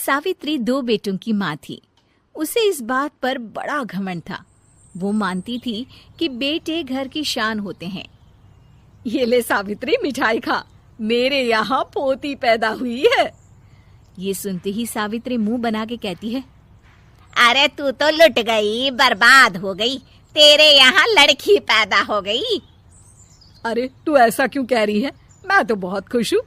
सावित्री 2 बेटों की माँ थी। उसे इस बात पर बड़ा घमंड था। वो मानती थी कि बेटे घर की शान होते हैं। ये ले सावित्री, मिठाई खा, मेरे यहाँ पोती पैदा हुई है। ये सुनते ही सावित्री मुंह बना के कहती है, अरे तू तो लुट गई, बर्बाद हो गई, तेरे यहाँ लड़की पैदा हो गई। अरे तू ऐसा क्यों कह रही है? मैं तो बहुत खुश हूँ।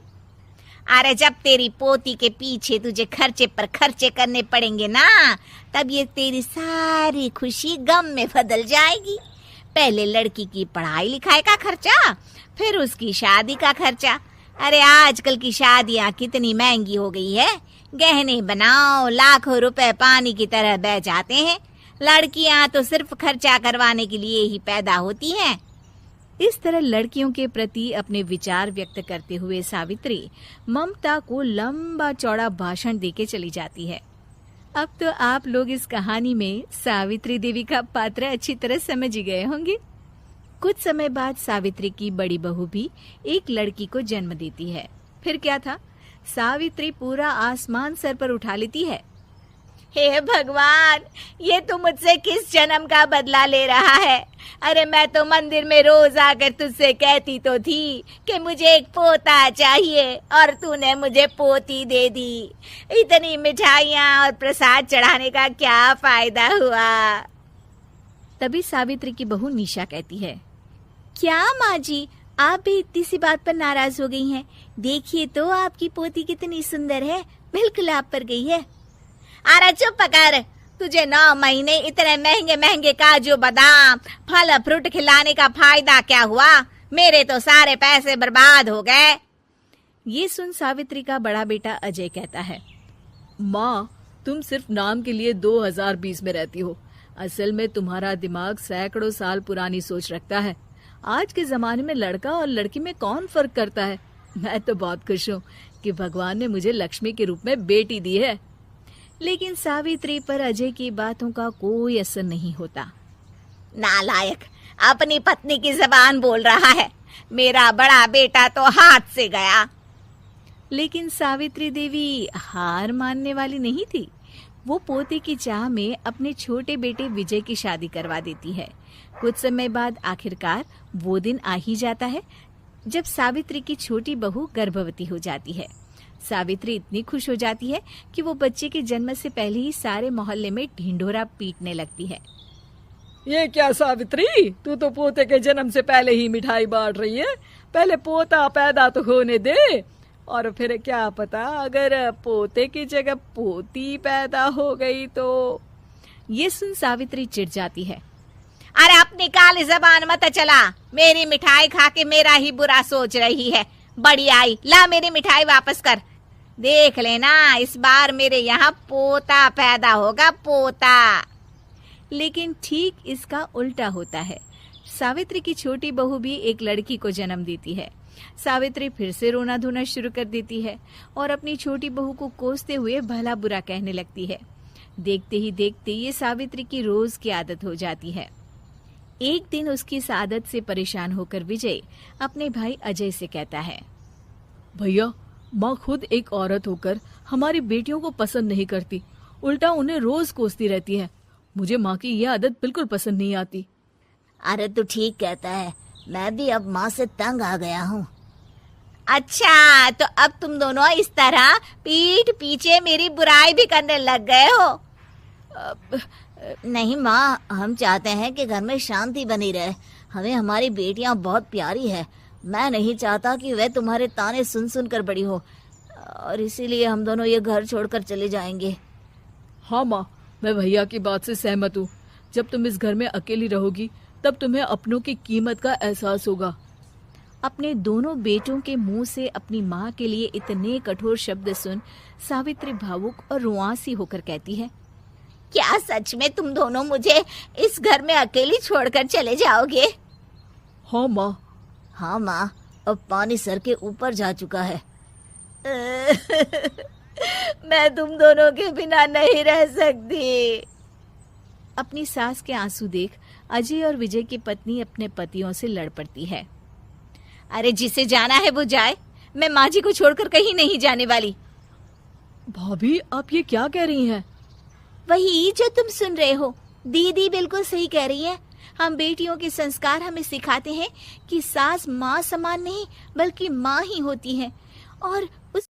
अरे जब तेरी पोती के पीछे तुझे खर्चे पर खर्चे करने पड़ेंगे ना, तब ये तेरी सारी खुशी गम में बदल जाएगी। पहले लड़की की पढ़ाई लिखाई का खर्चा, फिर उसकी शादी का खर्चा। अरे आजकल की शादियाँ कितनी महंगी हो गई है। गहने बनाओ, लाखों रुपए पानी की तरह बह जाते हैं। लड़कियाँ तो सिर्फ खर्चा करवाने के लिए ही पैदा होती हैं। इस तरह लड़कियों के प्रति अपने विचार व्यक्त करते हुए सावित्री ममता को लंबा चौड़ा भाषण देके चली जाती है। अब तो आप लोग इस कहानी में सावित्री देवी का पात्र अच्छी तरह समझ ही गए होंगे। कुछ समय बाद सावित्री की बड़ी बहू भी एक लड़की को जन्म देती है। फिर क्या था, सावित्री पूरा आसमान सर पर उठा लेती है। हे भगवान, ये तू मुझसे किस जन्म का बदला ले रहा है? अरे मैं तो मंदिर में रोज आकर तुझसे कहती तो थी कि मुझे एक पोता चाहिए, और तूने मुझे पोती दे दी। इतनी मिठाइयाँ और प्रसाद चढ़ाने का क्या फायदा हुआ? तभी सावित्री की बहू निशा कहती है, क्या माँ जी, आप भी इतनी सी बात पर नाराज हो गई हैं? देखिए तो आपकी पोती कितनी सुंदर है, बिल्कुल आप पर गई है। अरे चुप कर, तुझे 9 महीने इतने महंगे महंगे काजू बादाम फल फ्रूट खिलाने का फायदा क्या हुआ? मेरे तो सारे पैसे बर्बाद हो गए। ये सुन सावित्री का बड़ा बेटा अजय कहता है, माँ, तुम सिर्फ नाम के लिए 2020 में रहती हो। असल में तुम्हारा दिमाग सैकड़ों साल पुरानी सोच रखता है। आज के जमाने में लड़का और लड़की में कौन फर्क करता है? मैं तो बहुत खुश हूँ कि भगवान ने मुझे लक्ष्मी के रूप में बेटी दी है। लेकिन सावित्री पर अजय की बातों का कोई असर नहीं होता। नालायक, अपनी पत्नी की जबान बोल रहा है। मेरा बड़ा बेटा तो हाथ से गया। लेकिन सावित्री देवी हार मानने वाली नहीं थी। वो पोते की चाह में अपने छोटे बेटे विजय की शादी करवा देती है। कुछ समय बाद आखिरकार वो दिन आ ही जाता है जब सावित्री की छोटी बहू गर्भवती हो जाती है। सावित्री इतनी खुश हो जाती है कि वो बच्चे के जन्म से पहले ही सारे मोहल्ले में ढिंढोरा पीटने लगती है। ये क्या सावित्री, तू तो पोते के जन्म से पहले ही मिठाई बांट रही है। पहले पोता पैदा तो होने दे, और फिर क्या पता अगर पोते की जगह पोती पैदा हो गई तो। ये सुन सावित्री चिढ़ जाती है। अरे अपनी काली जबान मत चला, मेरी मिठाई खा के मेरा ही बुरा सोच रही है। बड़ी आई, ला मेरी मिठाई वापस कर। देख लेना, इस बार मेरे यहाँ पोता पैदा होगा, पोता। लेकिन ठीक इसका उल्टा होता है। सावित्री की छोटी बहू भी एक लड़की को जन्म देती है। सावित्री फिर से रोना धोना शुरू कर देती है और अपनी छोटी बहू को कोसते हुए भला बुरा कहने लगती है। देखते ही देखते ये सावित्री की रोज की आदत हो जाती है। एक दिन उसकी इस आदत से परेशान होकर विजय अपने भाई अजय से कहता है, भैया, माँ खुद एक औरत होकर हमारी बेटियों को पसंद नहीं करती, उल्टा उन्हें रोज कोसती रहती है। मुझे माँ की यह आदत बिल्कुल पसंद नहीं आती। अरे तू ठीक कहता है, मैं भी अब माँ से तंग आ गया हूँ। अच्छा, तो अब तुम दोनों इस तरह पीठ पीछे मेरी बुराई भी करने लग गए हो? नहीं माँ, हम चाहते हैं कि घर में शांति बनी रहे। हमें हमारी बेटियाँ बहुत प्यारी है। मैं नहीं चाहता कि वह तुम्हारे ताने सुन सुन कर बड़ी हो, और इसीलिए हम दोनों ये घर छोड़कर चले जाएंगे। हाँ माँ, मैं भैया की बात से सहमत हूँ। जब तुम इस घर में अकेली रहोगी तब तुम्हें अपनों की कीमत का एहसास होगा। अपने दोनों बेटों के मुंह से अपनी माँ के लिए इतने कठोर शब्द सुन सावित्री भावुक और रुआंसी होकर कहती है, क्या सच में तुम दोनों मुझे इस घर में अकेली छोड़कर चले जाओगे? हाँ माँ। हाँ माँ, अब पानी सर के ऊपर जा चुका है। मैं तुम दोनों के बिना नहीं रह सकती। अपनी सास के आंसू देख अजय और विजय की पत्नी अपने पतियों से लड़ पड़ती है। अरे जिसे जाना है वो जाए, मैं माँ जी को छोड़कर कहीं नहीं जाने वाली। भाभी, आप ये क्या कह रही हैं? वही जो तुम सुन रहे हो, दीदी बिल्कुल सही कह रही है। हम बेटियों के संस्कार हमें सिखाते हैं कि सास माँ समान नहीं बल्कि माँ ही होती है, और उस